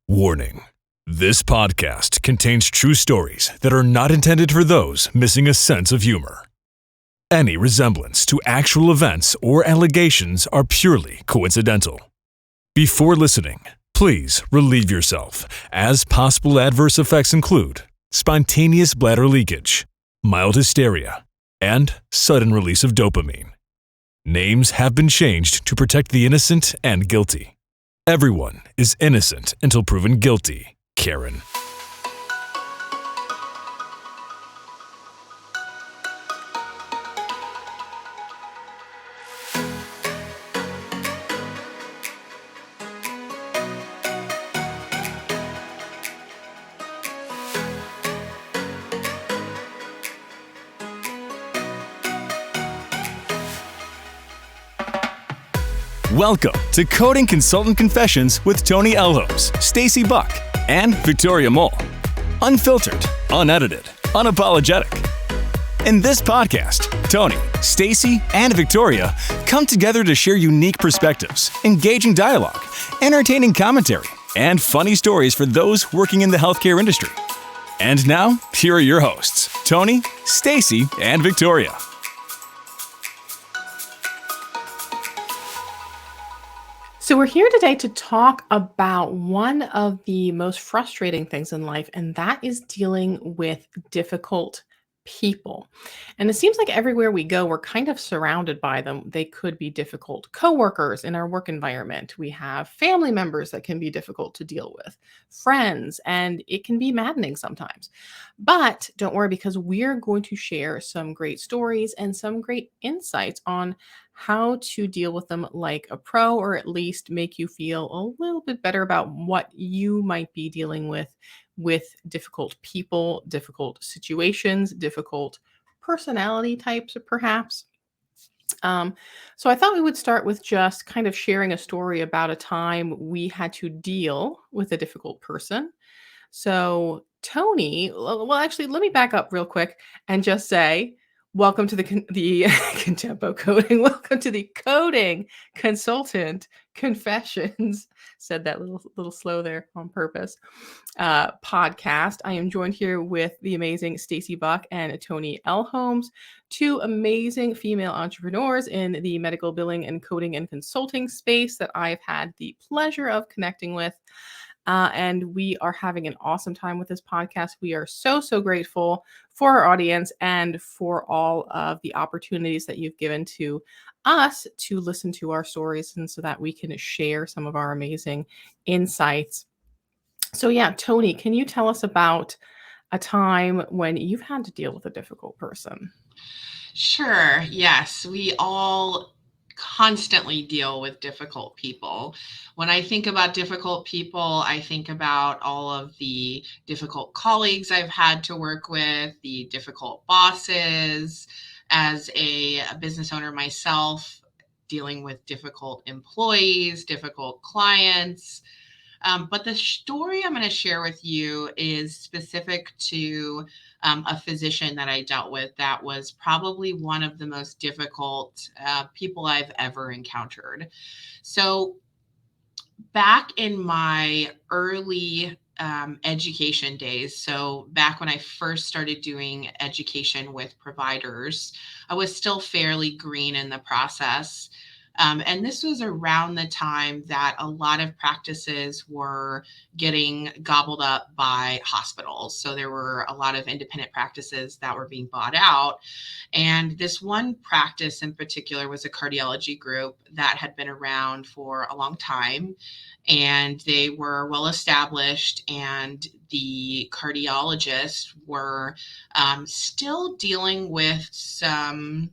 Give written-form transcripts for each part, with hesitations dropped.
Warning. This podcast contains true stories that are not intended for those missing a sense of humor. Any resemblance to actual events or allegations are purely coincidental. Before listening, please relieve yourself, as possible adverse effects include spontaneous bladder leakage, mild hysteria, and sudden release of dopamine. Names have been changed to protect the innocent and guilty. Everyone is innocent until proven guilty, Karen. Welcome to Coding Consultant Confessions with Tony Elhomes, Stacy Buck, and Victoria Mole. Unfiltered, unedited, unapologetic. In this podcast, Tony, Stacy, and Victoria come together to share unique perspectives, engaging dialogue, entertaining commentary, and funny stories for those working in the healthcare industry. And now, here are your hosts, Tony, Stacy, and Victoria. So we're here today to talk about one of the most frustrating things in life, and that is dealing with difficult people. And it seems like everywhere we go, we're kind of surrounded by them. They could be difficult coworkers in our work environment. We have family members that can be difficult to deal with, friends, and it can be maddening sometimes. But don't worry, because we're going to share some great stories and some great insights on how to deal with them like a pro, or at least make you feel a little bit better about what you might be dealing with difficult people, difficult situations, difficult personality types, perhaps. So I thought we would start with just kind of sharing a story about a time we had to deal with a difficult person. So Tony, well, actually, let me back up real quick and just say, welcome to the Contempo Coding. Welcome to the Coding Consultant Confessions. Said that little slow there on purpose. Podcast. I am joined here with the amazing Stacy Buck and Tony Elhomes, two amazing female entrepreneurs in the medical billing and coding and consulting space that I've had the pleasure of connecting with. And we are having an awesome time with this podcast. We are so grateful for our audience and for all of the opportunities that you've given to us to listen to our stories, and so that we can share some of our amazing insights. So yeah, Tony, can you tell us about a time when you've had to deal with a difficult person? Sure. Yes, we all constantly deal with difficult people. When I think about difficult people, I think about all of the difficult colleagues I've had to work with, the difficult bosses. As a business owner myself, dealing with difficult employees, difficult clients. But the story I'm going to share with you is specific to a physician that I dealt with that was probably one of the most difficult people I've ever encountered. So back in my early education days, so back when I first started doing education with providers, I was still fairly green in the process. And this was around the time that a lot of practices were getting gobbled up by hospitals. So there were a lot of independent practices that were being bought out. And this one practice in particular was a cardiology group that had been around for a long time. And they were well established, and the cardiologists were still dealing with some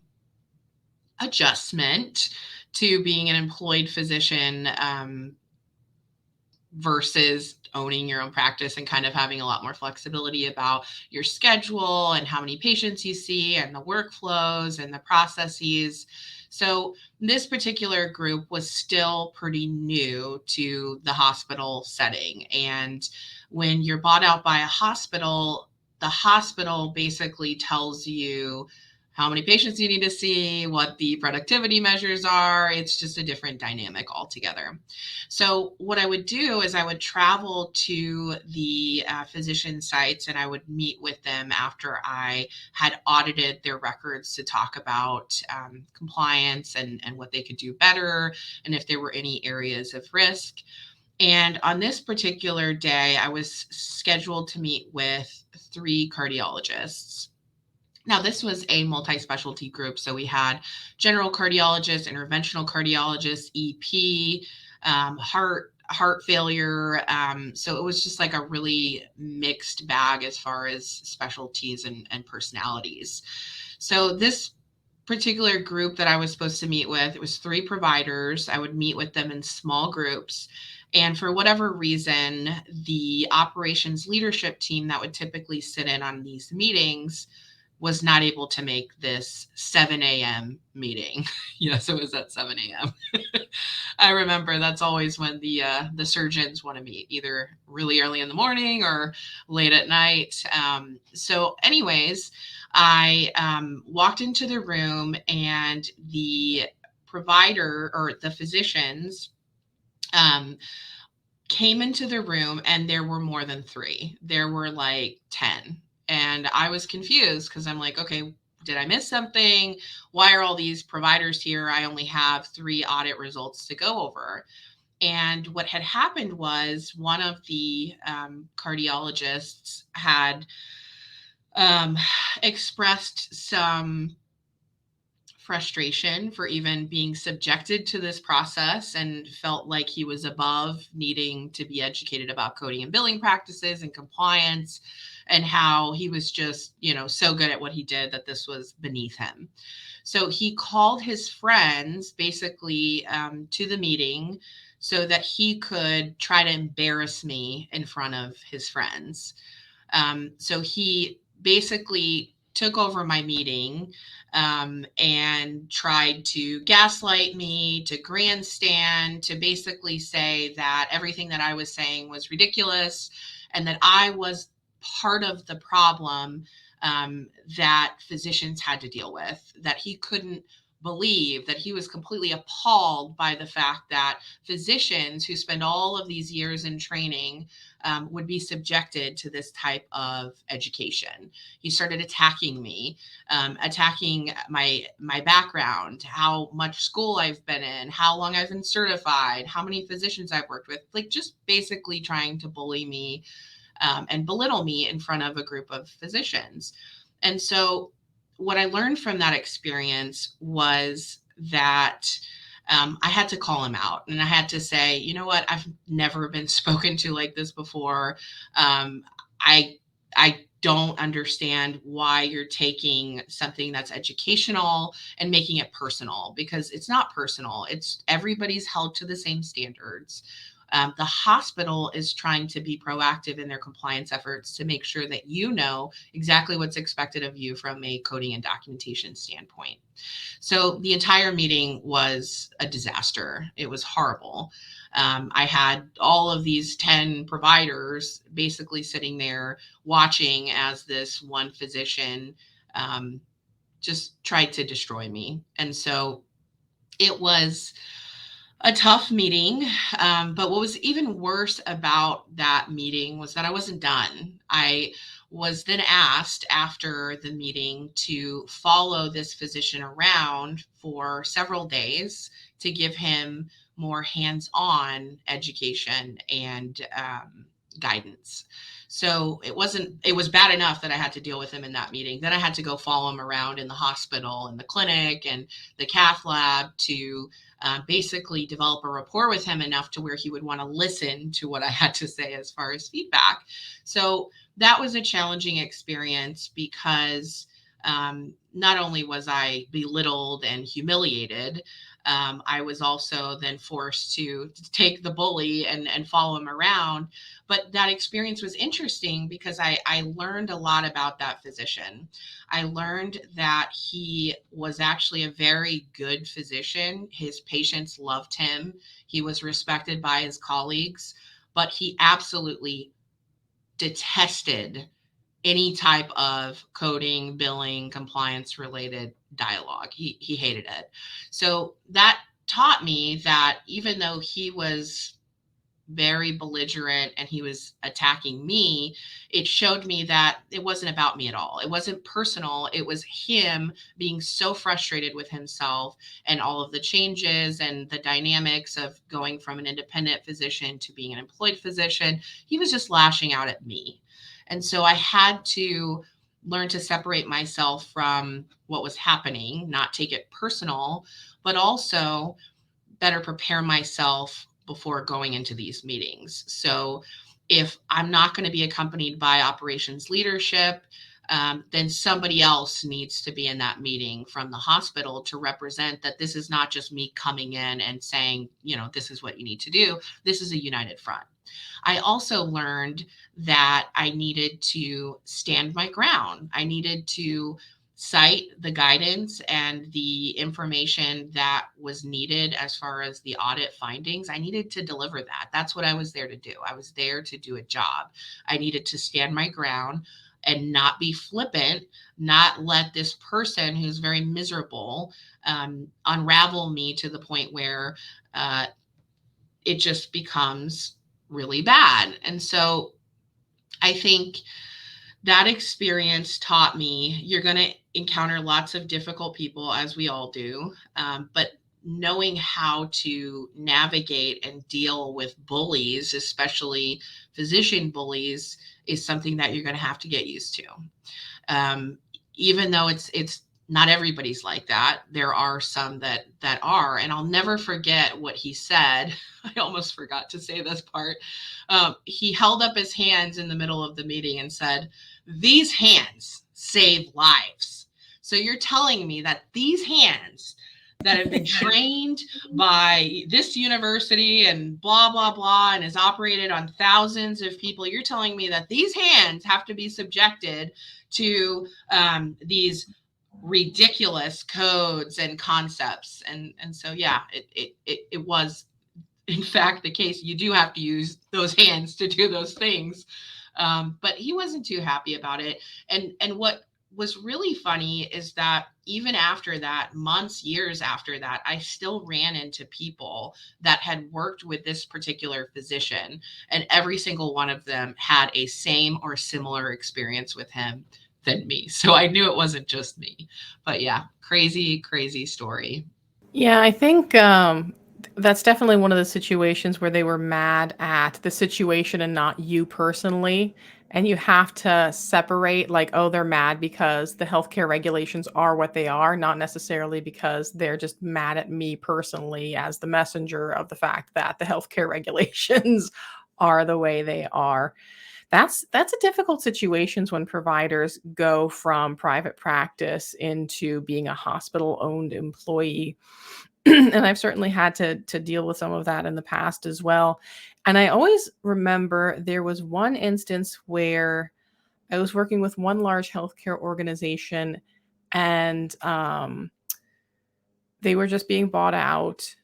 adjustment to being an employed physician versus owning your own practice and kind of having a lot more flexibility about your schedule and how many patients you see and the workflows and the processes. So this particular group was still pretty new to the hospital setting. And when you're bought out by a hospital, the hospital basically tells you how many patients you need to see, what the productivity measures are. It's just a different dynamic altogether. So what I would do is I would travel to the physician sites, and I would meet with them after I had audited their records to talk about compliance and what they could do better, and if there were any areas of risk. And on this particular day, I was scheduled to meet with 3 cardiologists. Now, this was a multi-specialty group. So we had general cardiologists, interventional cardiologists, EP, heart failure. So it was just like a really mixed bag as far as specialties and personalities. So this particular group that I was supposed to meet with, it was 3 providers. I would meet with them in small groups. And for whatever reason, the operations leadership team that would typically sit in on these meetings was not able to make this 7 a.m. meeting. Yes, it was at 7 a.m. I remember that's always when the surgeons want to meet, either really early in the morning or late at night. So anyways, I walked into the room, and the provider or the physicians came into the room, and there were more than 3. There were like 10. And I was confused because I'm like, okay, did I miss something? Why are all these providers here? I only have 3 audit results to go over. And what had happened was one of the cardiologists had expressed some frustration for even being subjected to this process, and felt like he was above needing to be educated about coding and billing practices and compliance, and how he was just, so good at what he did that this was beneath him. So he called his friends basically to the meeting so that he could try to embarrass me in front of his friends. So he basically took over my meeting and tried to gaslight me, to grandstand, to basically say that everything that I was saying was ridiculous, and that I was part of the problem that physicians had to deal with, that he couldn't believe, that he was completely appalled by the fact that physicians who spend all of these years in training would be subjected to this type of education. He started attacking me, attacking my background, how much school I've been in, how long I've been certified, how many physicians I've worked with, like just basically trying to bully me and belittle me in front of a group of physicians. And so what I learned from that experience was that I had to call him out, and I had to say, you know what, I've never been spoken to like this before. I don't understand why you're taking something that's educational and making it personal, because it's not personal. It's everybody's held to the same standards. The hospital is trying to be proactive in their compliance efforts to make sure that you know exactly what's expected of you from a coding and documentation standpoint. So the entire meeting was a disaster. It was horrible. I had all of these 10 providers basically sitting there watching as this one physician just tried to destroy me. And so it was a tough meeting. But what was even worse about that meeting was that I wasn't done. I was then asked after the meeting to follow this physician around for several days to give him more hands-on education and guidance. So it was bad enough that I had to deal with him in that meeting. Then I had to go follow him around in the hospital and the clinic and the cath lab to basically develop a rapport with him enough to where he would want to listen to what I had to say as far as feedback. So that was a challenging experience because not only was I belittled and humiliated, I was also then forced to take the bully and follow him around. But that experience was interesting because I learned a lot about that physician. I learned that he was actually a very good physician. His patients loved him. He was respected by his colleagues, but he absolutely detested any type of coding, billing, compliance related dialogue. He hated it. So that taught me that even though he was very belligerent and he was attacking me, it showed me that it wasn't about me at all. It wasn't personal. It was him being so frustrated with himself and all of the changes and the dynamics of going from an independent physician to being an employed physician. He was just lashing out at me. And so I had to learn to separate myself from what was happening, not take it personal, but also better prepare myself before going into these meetings. So if I'm not going to be accompanied by operations leadership, then somebody else needs to be in that meeting from the hospital to represent that this is not just me coming in and saying, this is what you need to do. This is a united front. I also learned that I needed to stand my ground. I needed to cite the guidance and the information that was needed as far as the audit findings. I needed to deliver that. That's what I was there to do. I was there to do a job. I needed to stand my ground and not be flippant, not let this person who's very miserable unravel me to the point where it just becomes really bad. And so I think that experience taught me you're going to encounter lots of difficult people, as we all do, but knowing how to navigate and deal with bullies, especially physician bullies, is something that you're going to have to get used to. Even though it's not everybody's like that, there are some that are. And I'll never forget what he said. I almost forgot to say this part. He held up his hands in the middle of the meeting and said, "These hands save lives." So you're telling me that these hands that have been trained by this university and blah, blah, blah, and is operated on thousands of people, you're telling me that these hands have to be subjected to these ridiculous codes and concepts. And so, yeah, it was in fact the case. You do have to use those hands to do those things. But he wasn't too happy about it. And what was really funny is that even after that, months, years after that, I still ran into people that had worked with this particular physician, and every single one of them had a same or similar experience with him than me. So I knew it wasn't just me. But yeah, crazy, crazy story. Yeah, I think that's definitely one of the situations where they were mad at the situation and not you personally. And you have to separate, like, oh, they're mad because the healthcare regulations are what they are, not necessarily because they're just mad at me personally as the messenger of the fact that the healthcare regulations are the way they are. That's a difficult situations when providers go from private practice into being a hospital-owned employee. And I've certainly had to deal with some of that in the past as well. And I always remember there was one instance where I was working with one large healthcare organization, and they were just being bought out.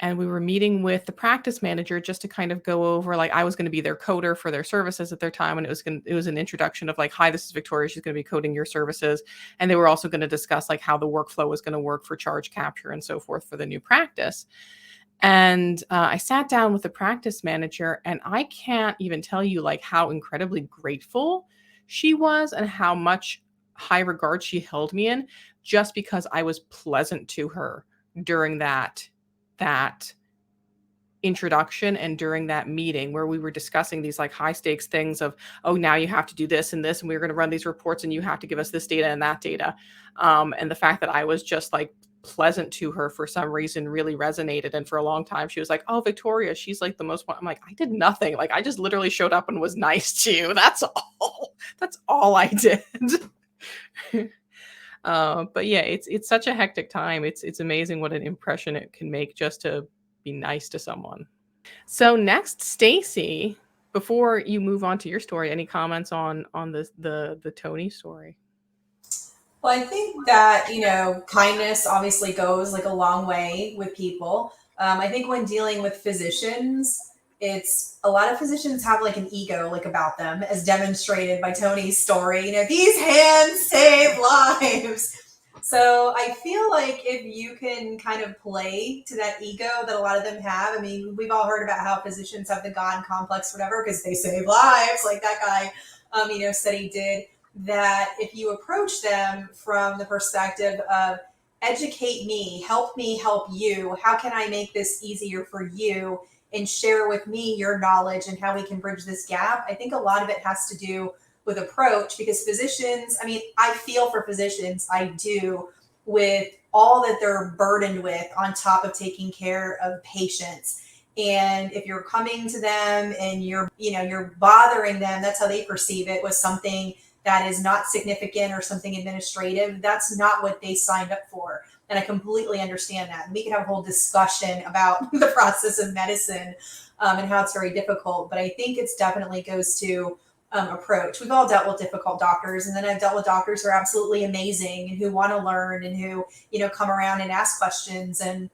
And we were meeting with the practice manager just to kind of go over, like, I was going to be their coder for their services at their time. And it was an introduction of like, hi, this is Victoria. She's going to be coding your services. And they were also going to discuss like how the workflow was going to work for charge capture and so forth for the new practice. And I sat down with the practice manager, and I can't even tell you like how incredibly grateful she was and how much high regard she held me in, just because I was pleasant to her during that introduction and during that meeting where we were discussing these like high stakes things of, oh, now you have to do this and this, and we're going to run these reports and you have to give us this data and that data. And the fact that I was just like pleasant to her for some reason really resonated. And for a long time, she was like, oh, Victoria, she's like the most one. I'm like, I did nothing. Like, I just literally showed up and was nice to you. That's all I did. But yeah, it's such a hectic time. It's amazing what an impression it can make just to be nice to someone. So next, Stacy, before you move on to your story, any comments on the Tony story? Well, I think that, kindness obviously goes like a long way with people. I think when dealing with physicians, it's a lot of physicians have like an ego like about them, as demonstrated by Tony's story. You know, these hands save lives. So I feel like if you can kind of play to that ego that a lot of them have, I mean, we've all heard about how physicians have the God complex, whatever, because they save lives, like that guy, said he did. That if you approach them from the perspective of educate me help you, how can I make this easier for you, and share with me your knowledge and how we can bridge this gap, I think a lot of it has to do with approach, because physicians, I mean, I feel for physicians, I do, with all that they're burdened with on top of taking care of patients. And if you're coming to them and you're bothering them, that's how they perceive it, was something that is not significant or something administrative. That's not what they signed up for. And I completely understand that. And we could have a whole discussion about the process of medicine and how it's very difficult. But I think it's definitely goes to approach. We've all dealt with difficult doctors, and then I've dealt with doctors who are absolutely amazing and who want to learn and who, come around and ask questions and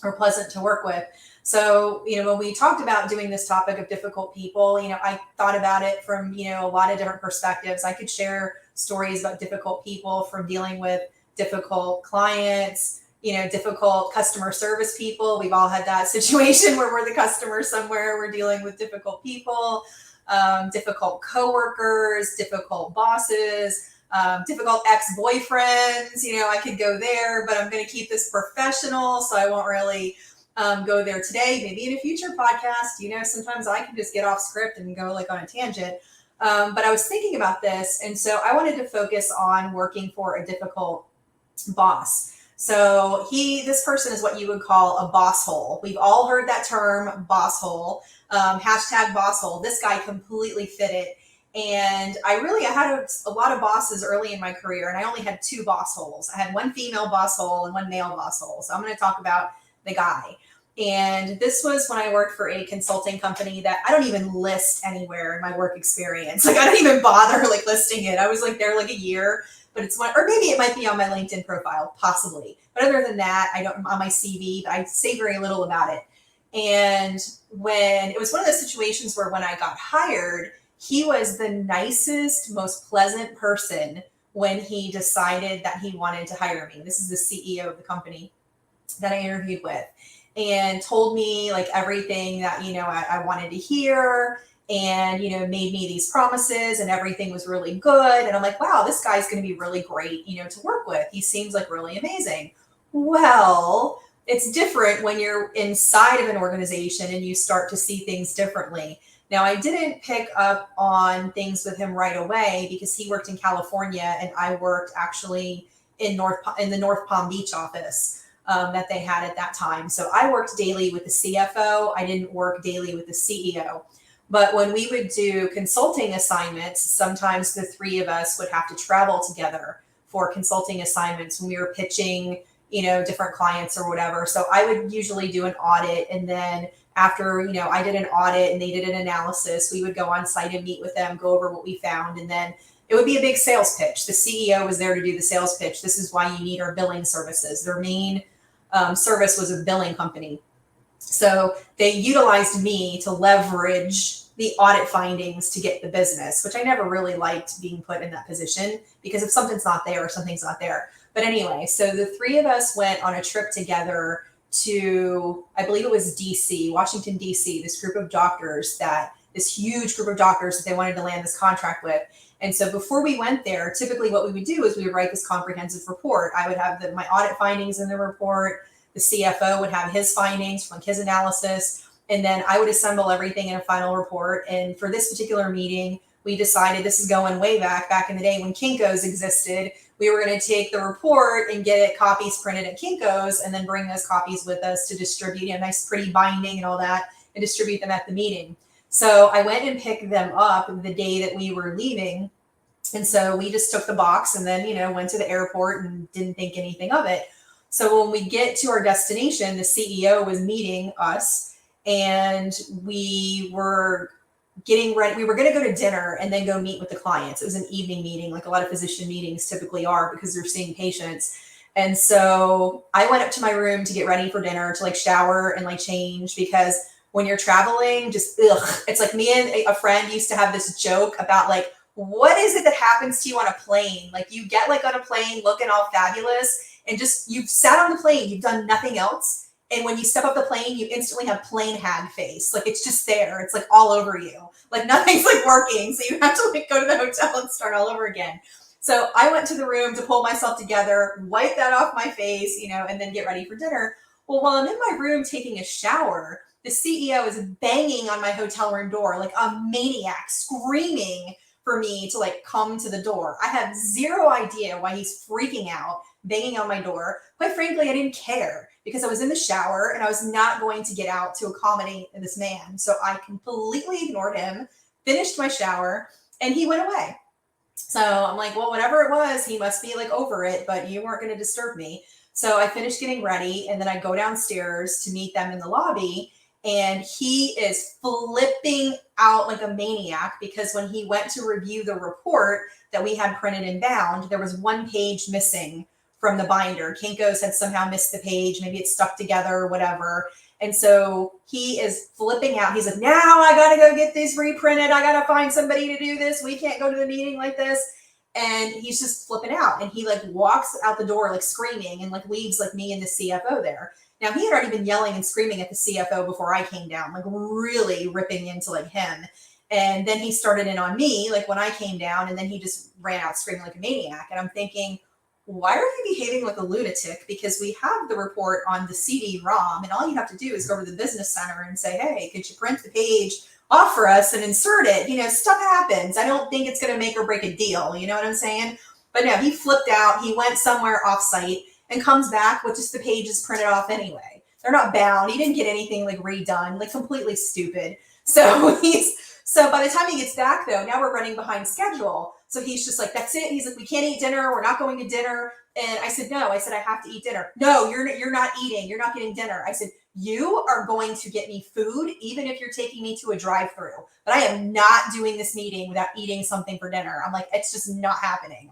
are pleasant to work with. So, when we talked about doing this topic of difficult people, I thought about it from, a lot of different perspectives. I could share stories about difficult people from dealing with difficult clients, difficult customer service people. We've all had that situation where we're the customer somewhere, we're dealing with difficult people, difficult coworkers, difficult bosses, difficult ex-boyfriends. I could go there, but I'm going to keep this professional, so I won't really go there today. Maybe in a future podcast, sometimes I can just get off script and go like on a tangent. But I was thinking about this, and so I wanted to focus on working for a difficult boss. So this person is what you would call a boss hole. We've all heard that term, boss hole, hashtag boss hole. This guy completely fit it. And I had a lot of bosses early in my career, and I only had 2 boss holes. I had one female boss hole and one male boss hole. So I'm going to talk about the guy. And this was when I worked for a consulting company that I don't even list anywhere in my work experience. Like, I don't even bother like listing it. I was like there like a year, but it's one, or maybe it might be on my LinkedIn profile, possibly. But other than that, I don't, on my CV, I say very little about it. And when it was one of those situations where when I got hired, he was the nicest, most pleasant person when he decided that he wanted to hire me. This is the CEO of the company that I interviewed with, and told me like everything that, I wanted to hear, and, made me these promises, and everything was really good. And I'm like, wow, this guy's going to be really great, to work with. He seems like really amazing. Well, it's different when you're inside of an organization and you start to see things differently. Now, I didn't pick up on things with him right away because he worked in California and I worked actually in the North Palm Beach office that they had at that time. So I worked daily with the CFO. I didn't work daily with the CEO. But when we would do consulting assignments, sometimes the 3 of us would have to travel together for consulting assignments when we were pitching, different clients or whatever. So I would usually do an audit, and then after, I did an audit and they did an analysis, we would go on site and meet with them, go over what we found. And then it would be a big sales pitch. The CEO was there to do the sales pitch. This is why you need our billing services. Their main service was a billing company. So they utilized me to leverage the audit findings to get the business, which I never really liked being put in that position, because if something's not there, something's not there. But anyway, so the 3 of us went on a trip together to, I believe it was DC, Washington, DC, this huge group of doctors that they wanted to land this contract with. And so before we went there, typically what we would do is we would write this comprehensive report. I would have my audit findings in the report. The CFO would have his findings from his analysis. And then I would assemble everything in a final report. And for this particular meeting, we decided, this is going way back in the day when Kinko's existed, we were going to take the report and get it copies printed at Kinko's and then bring those copies with us to distribute, a nice pretty binding and all that, and distribute them at the meeting. So I went and picked them up the day that we were leaving. And so we just took the box and then, went to the airport and didn't think anything of it. So when we get to our destination, the CEO was meeting us, and we were getting ready. We were going to go to dinner and then go meet with the clients. It was an evening meeting, like a lot of physician meetings typically are, because they're seeing patients. And so I went up to my room to get ready for dinner, to like shower and like change, because when you're traveling, just ugh. It's like me and a friend used to have this joke about like, what is it that happens to you on a plane? Like you get like on a plane looking all fabulous and just you've sat on the plane, you've done nothing else. And when you step up the plane, you instantly have plane hag face. Like it's just there. It's like all over you. Like nothing's like working. So you have to like go to the hotel and start all over again. So I went to the room to pull myself together, wipe that off my face, and then get ready for dinner. Well, while I'm in my room taking a shower, the CEO is banging on my hotel room door like a maniac, screaming for me to like come to the door. I have zero idea why he's freaking out, banging on my door. Quite frankly, I didn't care because I was in the shower and I was not going to get out to accommodate this man. So I completely ignored him, finished my shower, and he went away. So I'm like, well, whatever it was, he must be like over it, but you weren't going to disturb me. So I finished getting ready and then I go downstairs to meet them in the lobby. And he is flipping out like a maniac because when he went to review the report that we had printed and bound, there was one page missing from the binder. Kinko's had somehow missed the page. Maybe it's stuck together or whatever. And so he is flipping out. He's like, now I got to go get this reprinted. I got to find somebody to do this. We can't go to the meeting like this. And he's just flipping out. And he like walks out the door, like screaming and like leaves like me and the CFO there. Now he had already been yelling and screaming at the CFO before I came down, like really ripping into like him. And then he started in on me, like when I came down, and then he just ran out screaming like a maniac. And I'm thinking, why are you behaving like a lunatic? Because we have the report on the CD-ROM, and all you have to do is go to the business center and say, hey, could you print the page off for us and insert it? Stuff happens. I don't think it's going to make or break a deal. You know what I'm saying? But no, he flipped out. He went somewhere off-site and comes back with just the pages printed off anyway. They're not bound. He didn't get anything like redone, like completely stupid. So by the time he gets back though, now we're running behind schedule. So he's just like, that's it. He's like, we can't eat dinner. We're not going to dinner. And I said, no, I have to eat dinner. No, you're not eating. You're not getting dinner. I said, you are going to get me food, even if you're taking me to a drive-through, but I am not doing this meeting without eating something for dinner. I'm like, it's just not happening.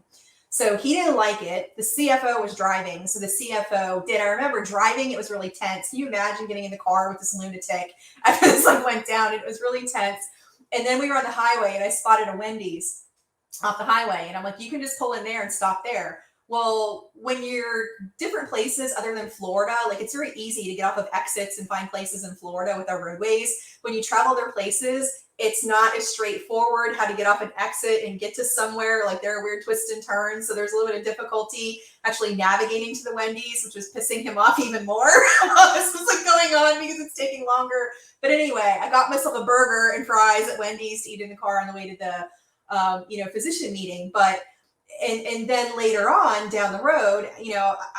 So he didn't like it. The CFO was driving. So the CFO did. I remember driving. It was really tense. Can you imagine getting in the car with this lunatic after this like went down? It was really tense. And then we were on the highway and I spotted a Wendy's off the highway. And I'm like, you can just pull in there and stop there. Well, when you're different places other than Florida, like it's very easy to get off of exits and find places in Florida with our roadways. When you travel other places, it's not as straightforward how to get off an exit and get to somewhere. Like there are weird twists and turns. So there's a little bit of difficulty actually navigating to the Wendy's, which was pissing him off even more. This was like going on because it's taking longer. But anyway, I got myself a burger and fries at Wendy's to eat in the car on the way to the physician meeting. But and then later on down the road,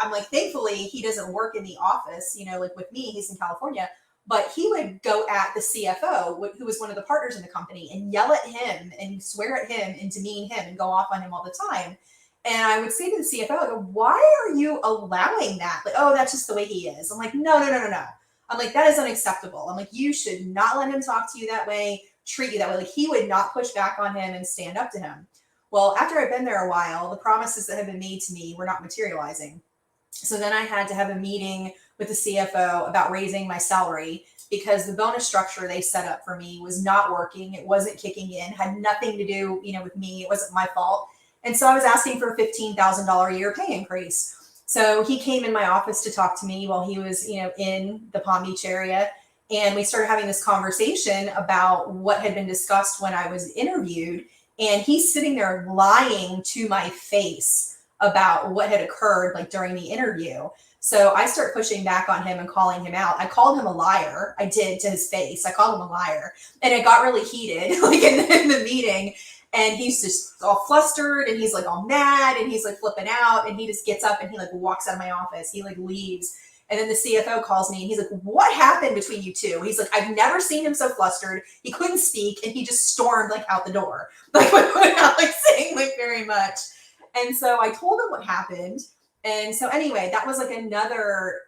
I'm like, thankfully he doesn't work in the office, like with me, he's in California. But he would go at the CFO, who was one of the partners in the company, and yell at him and swear at him and demean him and go off on him all the time. And I would say to the CFO, I go, why are you allowing that? Like, oh, that's just the way he is. I'm like, no. I'm like, that is unacceptable. I'm like, you should not let him talk to you that way, treat you that way. Like he would not push back on him and stand up to him. Well, after I'd been there a while, the promises that had been made to me were not materializing. So then I had to have a meeting with the CFO about raising my salary because the bonus structure they set up for me was not working. It wasn't kicking in, had nothing to do, with me. It wasn't my fault. And so I was asking for a $15,000 a year pay increase. So he came in my office to talk to me while he was, in the Palm Beach area. And we started having this conversation about what had been discussed when I was interviewed. And he's sitting there lying to my face about what had occurred like during the interview. So I start pushing back on him and calling him out. I called him a liar. I did, to his face. I called him a liar. And it got really heated like in the meeting. And he's just all flustered and he's like all mad and he's like flipping out. And he just gets up and he like walks out of my office. He like leaves. And then the CFO calls me and he's like, what happened between you two? He's like, I've never seen him so flustered. He couldn't speak and he just stormed like out the door, like without like saying like very much. And so I told him what happened. And so anyway, that was like another,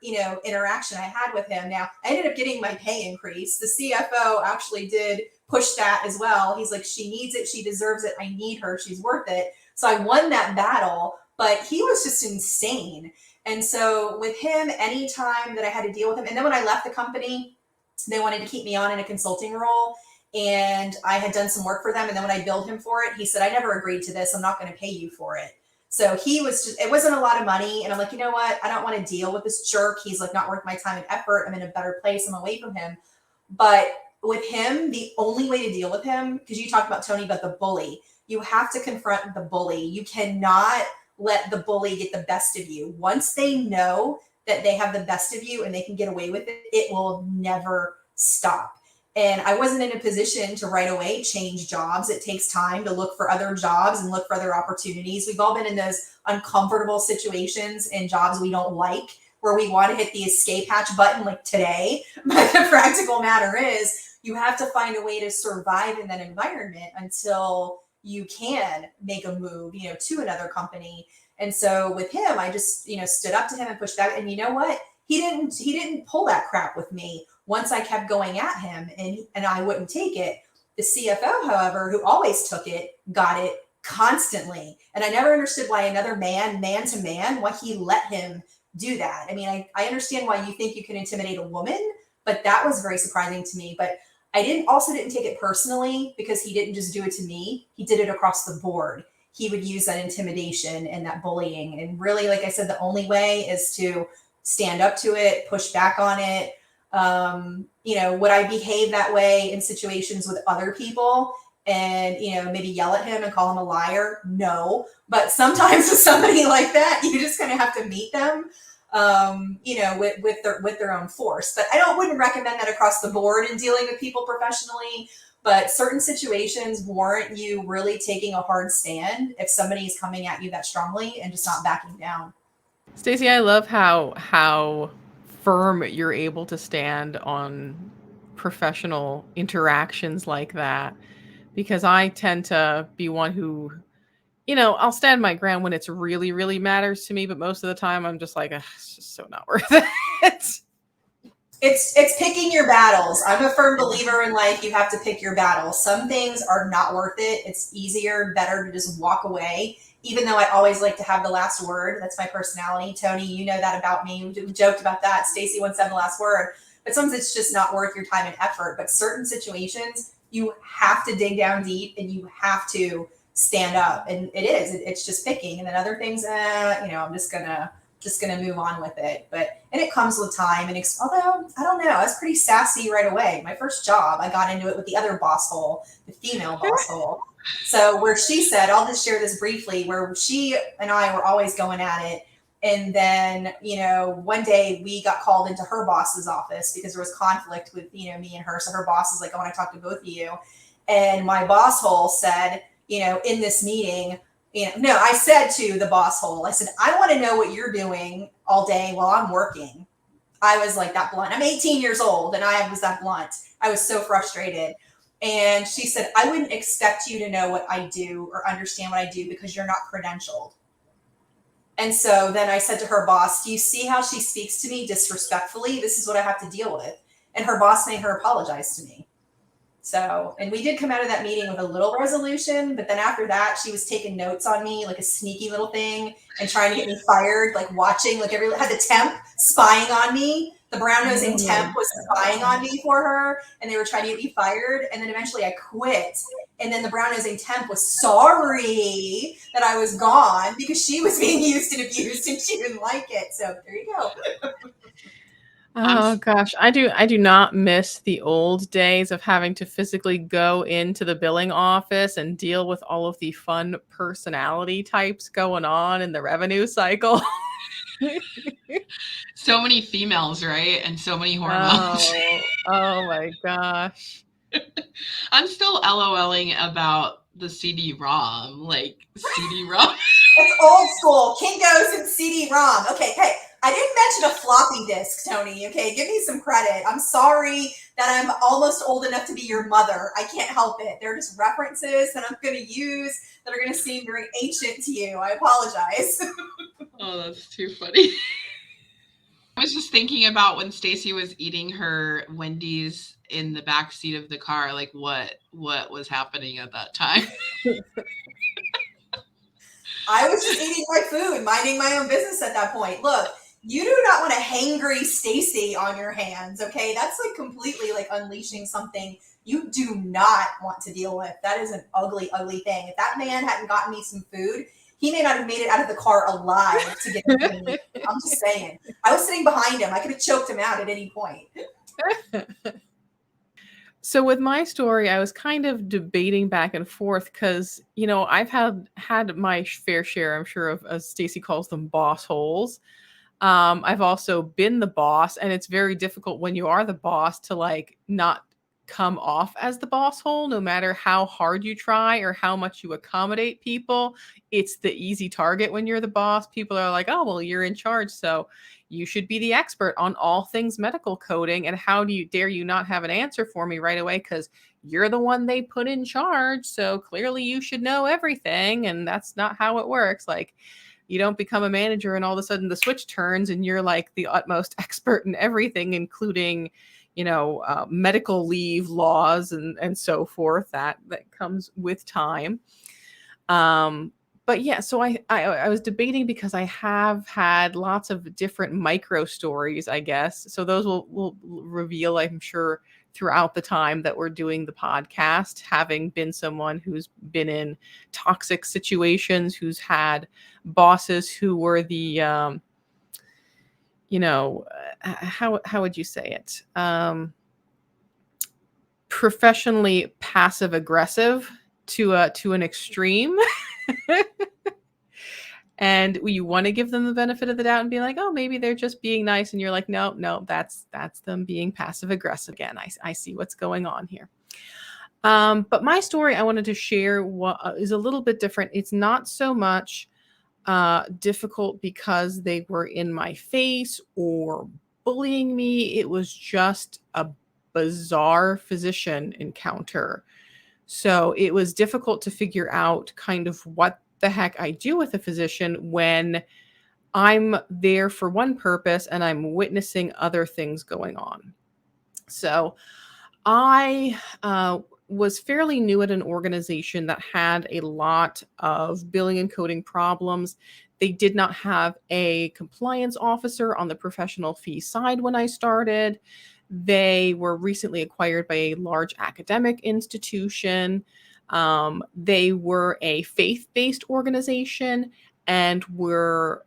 interaction I had with him. Now I ended up getting my pay increase. The CFO actually did push that as well. He's like, she needs it. She deserves it. I need her. She's worth it. So I won that battle, but he was just insane. And so with him, anytime that I had to deal with him, and then when I left the company, They wanted to keep me on in a consulting role, and I had done some work for them. And then when I billed him for it, he said, I never agreed to this. I'm not going to pay you for it. So he was just, it wasn't a lot of money. And I'm like, you know what? I don't want to deal with this jerk. He's like not worth my time and effort. I'm in a better place. I'm away from him. But with him, the only way to deal with him, because you talked about, Tony, about the bully, you have to confront the bully. You cannot let the bully get the best of you. Once they know that they have the best of you and they can get away with it, it will never stop. And I wasn't in a position to right away change jobs. It takes time to look for other jobs and look for other opportunities. We've all been in those uncomfortable situations in jobs we don't like, where we want to hit the escape hatch button like today. But the practical matter is you have to find a way to survive in that environment until you can make a move, to another company. And so with him, I just, stood up to him and pushed back. And you know what? He didn't pull that crap with me once I kept going at him and I wouldn't take it. The CFO, however, who always took it, got it constantly. And I never understood why another man to man, why he let him do that. I mean, I understand why you think you can intimidate a woman, but that was very surprising to me. But I didn't take it personally, because he didn't just do it to me. He did it across the board. He would use that intimidation and that bullying. And really, like I said, the only way is to stand up to it, push back on it. Would I behave that way in situations with other people and, maybe yell at him and call him a liar? No. But sometimes with somebody like that, you just kind of have to meet them, with their own force. But I wouldn't recommend that across the board in dealing with people professionally. But certain situations warrant you really taking a hard stand if somebody's coming at you that strongly and just not backing down. Stacey, I love how firm you're able to stand on professional interactions like that, because I tend to be one who, I'll stand my ground when it's really, really matters to me. But most of the time I'm just like, it's just so not worth it. It's picking your battles. I'm a firm believer in life. You have to pick your battles. Some things are not worth it. It's easier, better to just walk away, even though I always like to have the last word. That's my personality. Tony, you know that about me. We joked about that. Stacey once said the last word. But sometimes it's just not worth your time and effort. But certain situations, you have to dig down deep and you have to stand up. And it's just picking. And then other things, I'm just gonna move on with it. And it comes with time. And although I don't know, I was pretty sassy right away. My first job, I got into it with the other boss hole, the female boss hole. So where she said, I'll just share this briefly, where she and I were always going at it. And then, one day we got called into her boss's office because there was conflict with, me and her. So her boss is like, I want to talk to both of you. And my boss hole said, in this meeting, I said to the boss hole, I said, I want to know what you're doing all day while I'm working. I was like that blunt. I'm 18 years old and I was that blunt. I was so frustrated. And she said, I wouldn't expect you to know what I do or understand what I do because you're not credentialed. And so then I said to her boss, do you see how she speaks to me disrespectfully? This is what I have to deal with. And her boss made her apologize to me. So, and we did come out of that meeting with a little resolution, but then after that, she was taking notes on me, like a sneaky little thing, and trying to get me fired, like watching, like had the temp spying on me. The brown-nosing temp was spying on me for her, and they were trying to get me fired. And then eventually I quit. And then the brown-nosing temp was sorry that I was gone because she was being used and abused and she didn't like it. So there you go. Oh gosh, I do not miss the old days of having to physically go into the billing office and deal with all of the fun personality types going on in the revenue cycle. So many females, right? And so many hormones. Oh my gosh. I'm still LOLing about the CD-ROM, like CD-ROM. It's old school. Kinko's and CD-ROM. Okay, hey, I didn't mention a floppy disk, Tony. Okay, give me some credit. I'm sorry that I'm almost old enough to be your mother. I can't help it. They're just references that I'm going to use that are going to seem very ancient to you. I apologize. Oh, that's too funny. I was just thinking about when Stacey was eating her Wendy's in the back seat of the car, like what was happening at that time. I was just eating my food, minding my own business at that point. Look, You do not want a hangry Stacy on your hands, okay? That's like completely like unleashing something you do not want to deal with. That is an ugly, ugly thing. If that man hadn't gotten me some food, he may not have made it out of the car alive to get it me. I'm just saying. I was sitting behind him. I could have choked him out at any point. So with my story, I was kind of debating back and forth because, I've had my fair share, I'm sure, of, as Stacy calls them, boss holes. I've also been the boss, and it's very difficult when you are the boss to like not come off as the boss hole, no matter how hard you try or how much you accommodate people. It's the easy target when you're the boss. People are like, oh, well, you're in charge, so you should be the expert on all things medical coding. And how dare you not have an answer for me right away? Because you're the one they put in charge. So clearly you should know everything. And that's not how it works. Like, you don't become a manager and all of a sudden the switch turns and you're like the utmost expert in everything, including, medical leave laws and so forth. That comes with time. But yeah, so I was debating because I have had lots of different micro stories, I guess. So those will reveal, I'm sure, throughout the time that we're doing the podcast, having been someone who's been in toxic situations, who's had bosses who were the, how would you say it? Professionally passive aggressive to an extreme. And you want to give them the benefit of the doubt and be like, oh, maybe they're just being nice. And you're like, no, that's them being passive aggressive again. I see what's going on here. But my story I wanted to share is a little bit different. It's not so much difficult because they were in my face or bullying me. It was just a bizarre physician encounter. So it was difficult to figure out kind of what the heck I do with a physician when I'm there for one purpose and I'm witnessing other things going on. So I was fairly new at an organization that had a lot of billing and coding problems. They did not have a compliance officer on the professional fee side when I started. They were recently acquired by a large academic institution. They were a faith-based organization and were,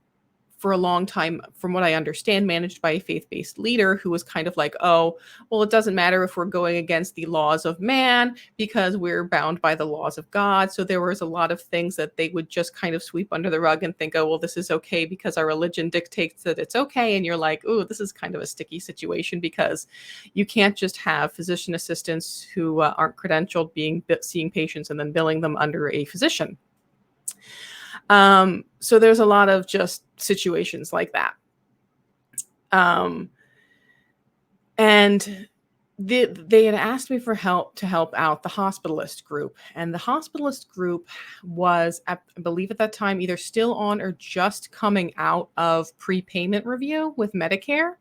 for a long time, from what I understand, managed by a faith-based leader who was kind of like, oh, well, it doesn't matter if we're going against the laws of man because we're bound by the laws of God. So there was a lot of things that they would just kind of sweep under the rug and think, oh, well, this is okay because our religion dictates that it's okay. And you're like, oh, this is kind of a sticky situation because you can't just have physician assistants who aren't credentialed seeing patients and then billing them under a physician. So there's a lot of just situations like that. And they had asked me for help to help out the hospitalist group. And the hospitalist group was, I believe at that time, either still on or just coming out of prepayment review with Medicare.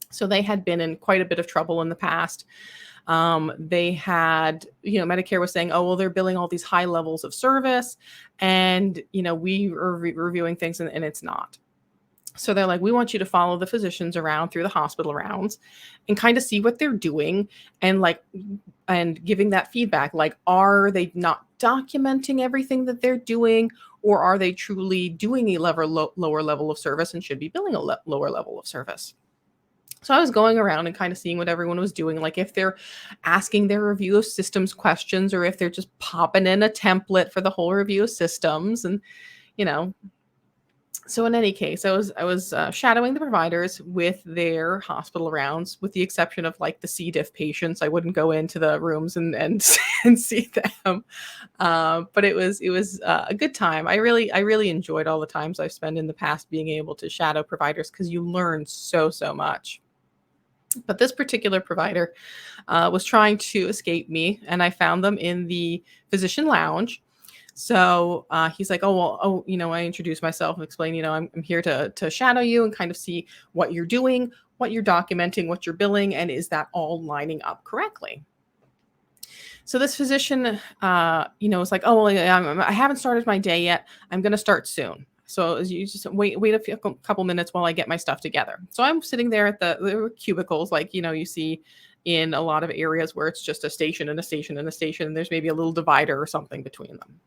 So they had been in quite a bit of trouble in the past. They had, Medicare was saying, oh, well, they're billing all these high levels of service. And, we are reviewing things and it's not. So they're like, we want you to follow the physicians around through the hospital rounds and kind of see what they're doing and giving that feedback. Like, are they not documenting everything that they're doing, or are they truly doing a lower level of service and should be billing a lower level of service? So I was going around and kind of seeing what everyone was doing, like if they're asking their review of systems questions or if they're just popping in a template for the whole review of systems. And, so in any case, I was shadowing the providers with their hospital rounds, with the exception of like the C. diff patients. I wouldn't go into the rooms and see them. But it was a good time. I really enjoyed all the times I've spent in the past being able to shadow providers because you learn so much. But this particular provider was trying to escape me, and I found them in the physician lounge. So he's like, I introduced myself and explained, I'm here to shadow you and kind of see what you're doing, what you're documenting, what you're billing, and is that all lining up correctly? So this physician, was like, oh, well, I haven't started my day yet. I'm going to start soon. So as you just wait a couple minutes while I get my stuff together. So I'm sitting there at the cubicles, like, you see in a lot of areas where it's just a station and a station and a station, and there's maybe a little divider or something between them.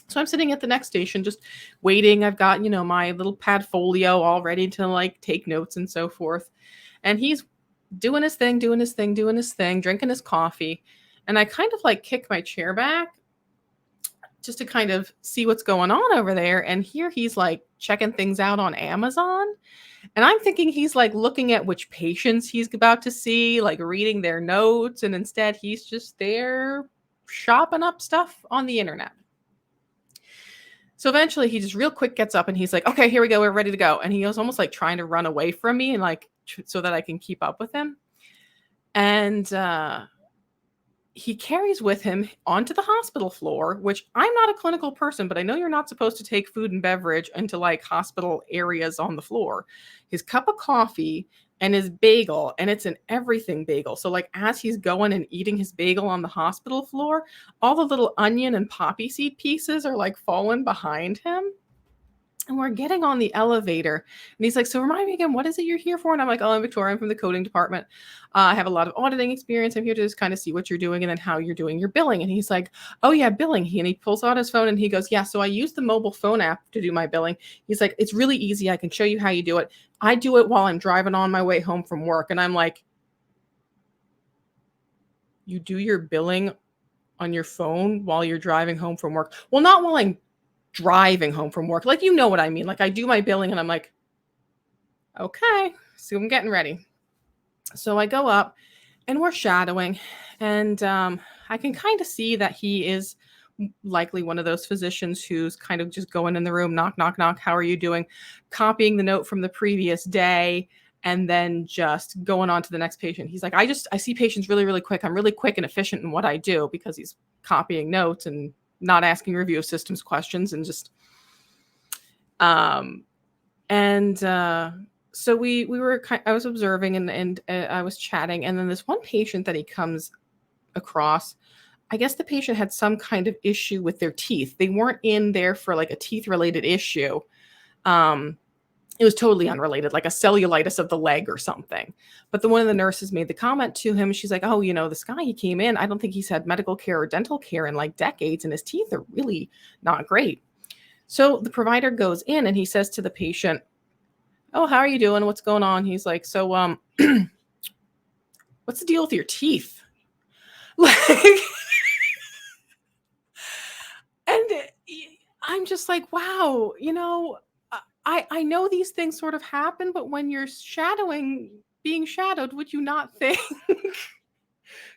So I'm sitting at the next station, just waiting. I've got, my little pad folio all ready to like take notes and so forth. And he's doing his thing, drinking his coffee. And I kind of like kick my chair back just to kind of see what's going on over there. And here he's like checking things out on Amazon. And I'm thinking he's like looking at which patients he's about to see, like reading their notes. And instead he's just there shopping up stuff on the internet. So eventually he just real quick gets up and he's like, okay, here we go. We're ready to go. And he was almost like trying to run away from me and like, so that I can keep up with him. And he carries with him onto the hospital floor, which I'm not a clinical person, but I know you're not supposed to take food and beverage into like hospital areas on the floor. His cup of coffee and his bagel, and it's an everything bagel. So like as he's going and eating his bagel on the hospital floor, all the little onion and poppy seed pieces are like falling behind him. And we're getting on the elevator. And he's like, so remind me again, what is it you're here for? And I'm like, oh, I'm Victoria. I'm from the coding department. I have a lot of auditing experience. I'm here to just kind of see what you're doing and then how you're doing your billing. And he's like, oh, yeah, billing. And he pulls out his phone and he goes, yeah, so I use the mobile phone app to do my billing. He's like, it's really easy. I can show you how you do it. I do it while I'm driving on my way home from work. And I'm like, you do your billing on your phone while you're driving home from work? Well, not while I'm driving home from work. Like, you know what I mean? Like I do my billing and I'm like, okay, so I'm getting ready. So I go up and we're shadowing and I can kind of see that he is likely one of those physicians who's kind of just going in the room, knock, knock, knock. How are you doing? Copying the note from the previous day and then just going on to the next patient. He's like, I see patients really, really quick. I'm really quick and efficient in what I do because he's copying notes and not asking review of systems questions and just, so we were, I was observing and I was chatting. And then this one patient that he comes across, I guess the patient had some kind of issue with their teeth. They weren't in there for like a teeth related issue. It was totally unrelated, like a cellulitis of the leg or something. But one of the nurses made the comment to him. She's like, oh, this guy, he came in. I don't think he's had medical care or dental care in like decades, and his teeth are really not great. So the provider goes in and he says to the patient, oh, how are you doing? What's going on? He's like, so, what's the deal with your teeth? Like, and I'm just like, wow, I know these things sort of happen, but when you're being shadowed, would you not think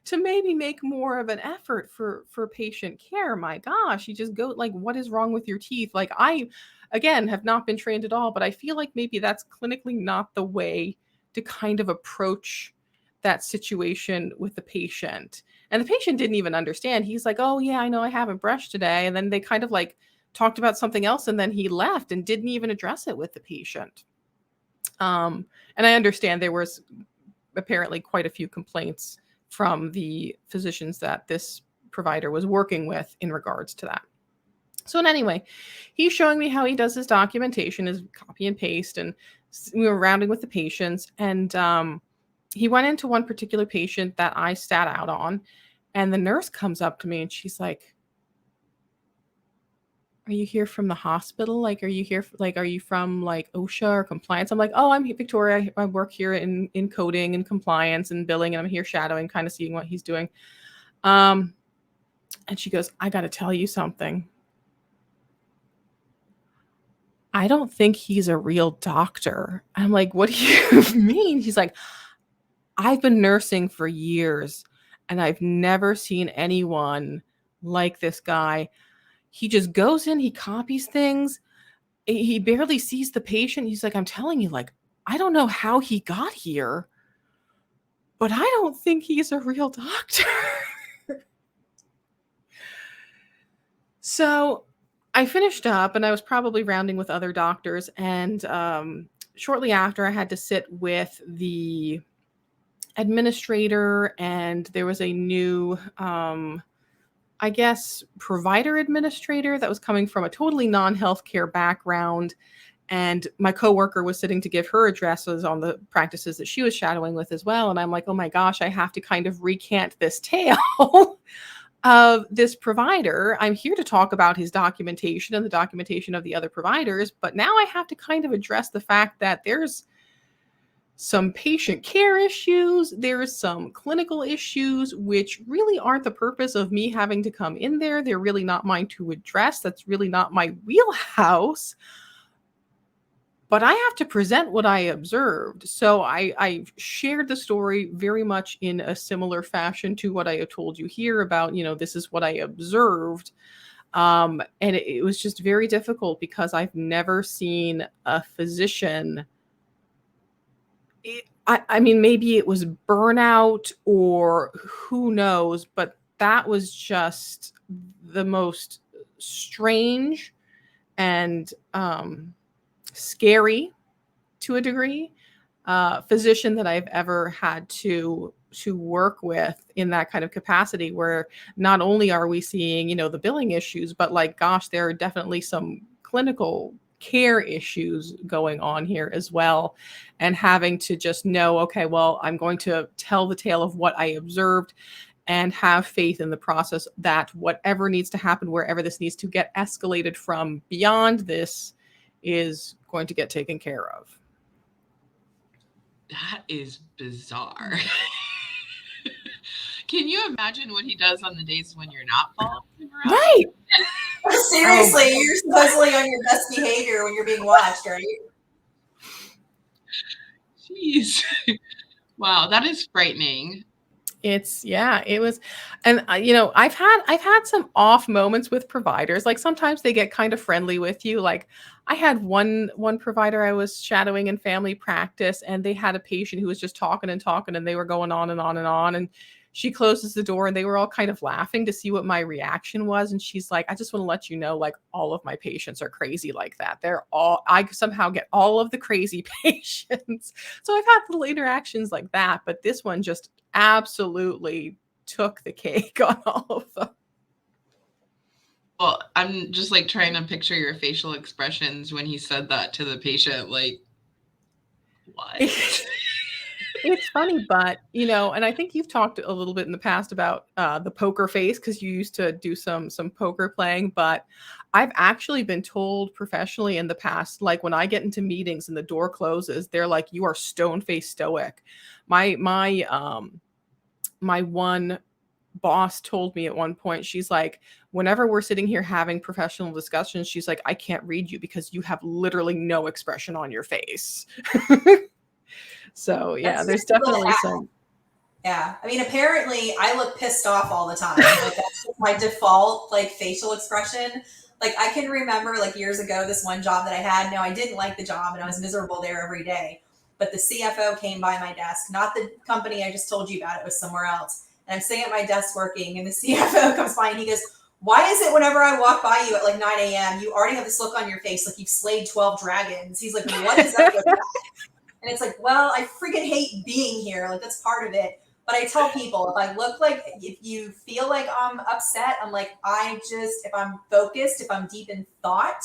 to maybe make more of an effort for patient care? My gosh, you just go like, what is wrong with your teeth? Like I, again, have not been trained at all, but I feel like maybe that's clinically not the way to kind of approach that situation with the patient. And the patient didn't even understand. He's like, oh yeah, I know I haven't brushed today. And then they kind of like talked about something else and then he left and didn't even address it with the patient. And I understand there was apparently quite a few complaints from the physicians that this provider was working with in regards to that. So anyway, he's showing me how he does his documentation, his copy and paste, and we were rounding with the patients. And he went into one particular patient that I sat out on, and the nurse comes up to me and she's like, are you here from the hospital? Like, are you here? Are you from like OSHA or compliance? I'm like, oh, I'm Victoria. I work here in coding and compliance and billing, and I'm here shadowing, kind of seeing what he's doing. And she goes, I got to tell you something. I don't think he's a real doctor. I'm like, what do you mean? He's like, I've been nursing for years and I've never seen anyone like this guy. He just goes in, he copies things. He barely sees the patient. He's like, I'm telling you, like, I don't know how he got here, but I don't think he's a real doctor. So I finished up and I was probably rounding with other doctors. And shortly after, I had to sit with the administrator, and there was a new I guess, provider administrator that was coming from a totally non-healthcare background. And my coworker was sitting to give her addresses on the practices that she was shadowing with as well. And I'm like, oh my gosh, I have to kind of recant this tale of this provider. I'm here to talk about his documentation and the documentation of the other providers. But now I have to kind of address the fact that there's some patient care issues, there's some clinical issues, which really aren't the purpose of me having to come in there. They're really not mine to address. That's really not my wheelhouse. But I have to present what I observed. So I shared the story very much in a similar fashion to what I have told you here about, this is what I observed. And it was just very difficult because I've never seen a physician. I mean, maybe it was burnout or who knows, but that was just the most strange and scary, to a degree, physician that I've ever had to work with in that kind of capacity, where not only are we seeing, the billing issues, but like, gosh, there are definitely some clinical care issues going on here as well. And having to just know, okay, well, I'm going to tell the tale of what I observed and have faith in the process that whatever needs to happen, wherever this needs to get escalated from beyond this, is going to get taken care of. That is bizarre. Can you imagine what he does on the days when you're not following around? Right. Seriously, you're supposedly on your best behavior when you're being watched, right? Jeez. Wow, that is frightening. It was. And I've had some off moments with providers. Like sometimes they get kind of friendly with you. Like I had one provider I was shadowing in family practice, and they had a patient who was just talking and talking, and they were going on and on and on. And she closes the door, and they were all kind of laughing to see what my reaction was. And she's like, I just want to let you know, like, all of my patients are crazy like that. I somehow get all of the crazy patients. So I've had little interactions like that, but this one just absolutely took the cake on all of them. Well, I'm just like trying to picture your facial expressions when he said that to the patient. Like, what? It's funny, but and I think you've talked a little bit in the past about the poker face, because you used to do some poker playing. But I've actually been told professionally in the past, like when I get into meetings and the door closes, they're like, "You are stone-faced stoic." My one boss told me at one point, she's like, whenever we're sitting here having professional discussions, she's like, I can't read you because you have literally no expression on your face. So yeah, there's definitely some. Yeah, I mean, apparently I look pissed off all the time. Like that's just my default like facial expression. Like I can remember like years ago, this one job that I had. No, I didn't like the job, and I was miserable there every day. But the CFO came by my desk, not the company I just told you about. It was somewhere else. And I'm sitting at my desk working, and the CFO comes by and he goes, "Why is it whenever I walk by you at like 9 a.m., you already have this look on your face like you've slayed 12 dragons?" He's like, "What is up with that?" And it's like, well, I freaking hate being here. Like, that's part of it. But I tell people, if I look like, if you feel like I'm upset, I'm like, if I'm focused, if I'm deep in thought,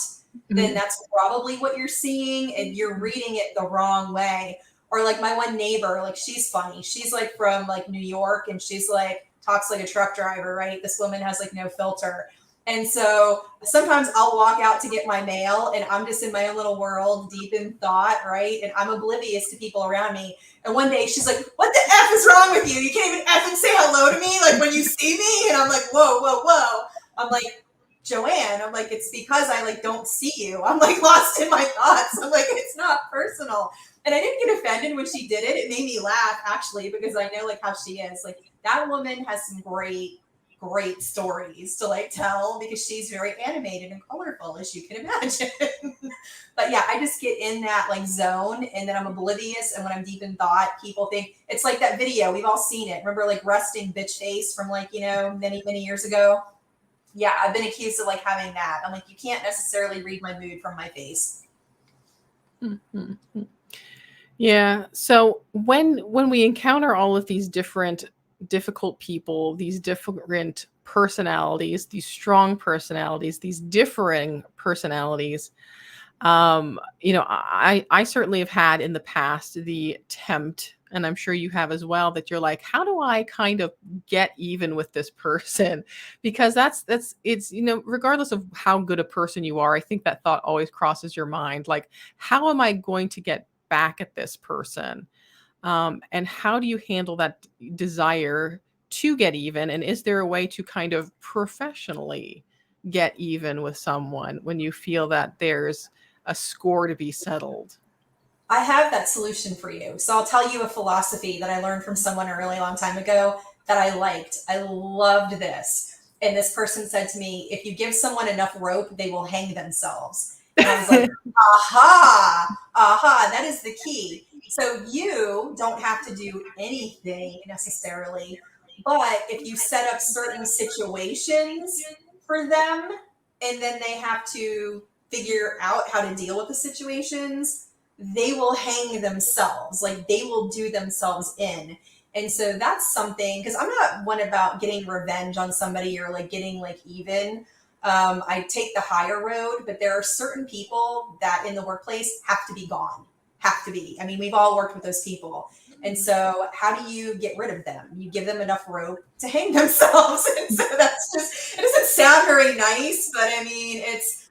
then that's probably what you're seeing, and you're reading it the wrong way. Or like my one neighbor, like she's funny. She's like from like New York, and she's like, talks like a truck driver, right? This woman has like no filter. And so sometimes I'll walk out to get my mail, and I'm just in my own little world, deep in thought, right? And I'm oblivious to people around me. And one day she's like, "What the F is wrong with you? You can't even F and say hello to me like when you see me?" And I'm like, whoa, whoa, whoa. I'm like, "Joanne," I'm like, "it's because I like don't see you. I'm like lost in my thoughts." I'm like, "It's not personal." And I didn't get offended when she did it. It made me laugh actually, because I know like how she is. Like that woman has some great stories to like tell, because she's very animated and colorful, as you can imagine. But yeah, I just get in that like zone, and then I'm oblivious. And when I'm deep in thought, people think it's like that video. We've all seen it. Remember like resting bitch face from like, many years ago? Yeah, I've been accused of like having that. I'm like, you can't necessarily read my mood from my face. Mm-hmm. Yeah. So when we encounter all of these different difficult people, these different personalities, these strong personalities, these differing personalities, I certainly have had in the past the attempt, and I'm sure you have as well, that you're like, how do I kind of get even with this person? Because it's, regardless of how good a person you are, I think that thought always crosses your mind. Like, how am I going to get back at this person? And how do you handle that desire to get even? And is there a way to kind of professionally get even with someone when you feel that there's a score to be settled? I have that solution for you. So I'll tell you a philosophy that I learned from someone a really long time ago that I liked. I loved this. And this person said to me, if you give someone enough rope, they will hang themselves. And I was like, aha, that is the key. So you don't have to do anything necessarily, but if you set up certain situations for them, and then they have to figure out how to deal with the situations, they will hang themselves, like they will do themselves in. And so that's something, because I'm not one about getting revenge on somebody or like getting like even. I take the higher road, but there are certain people that in the workplace have to be gone, have to be. I mean, we've all worked with those people. And so how do you get rid of them? You give them enough rope to hang themselves. And so that's just, it doesn't sound very nice, but I mean,